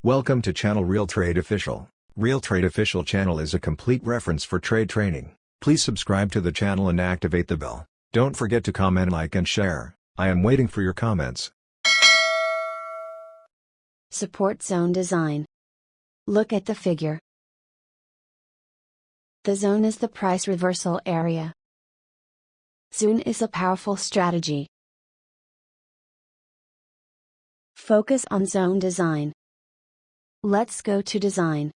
Welcome to channel Realtrade Official. Realtrade Official channel is a complete reference for trade training. Please subscribe to the channel and activate the bell. Don't forget to comment, like and share. I am waiting for your comments. Support zone design. Look at the figure. The zone is the price reversal area. Zone is a powerful strategy. Focus on zone design. Let's go to design.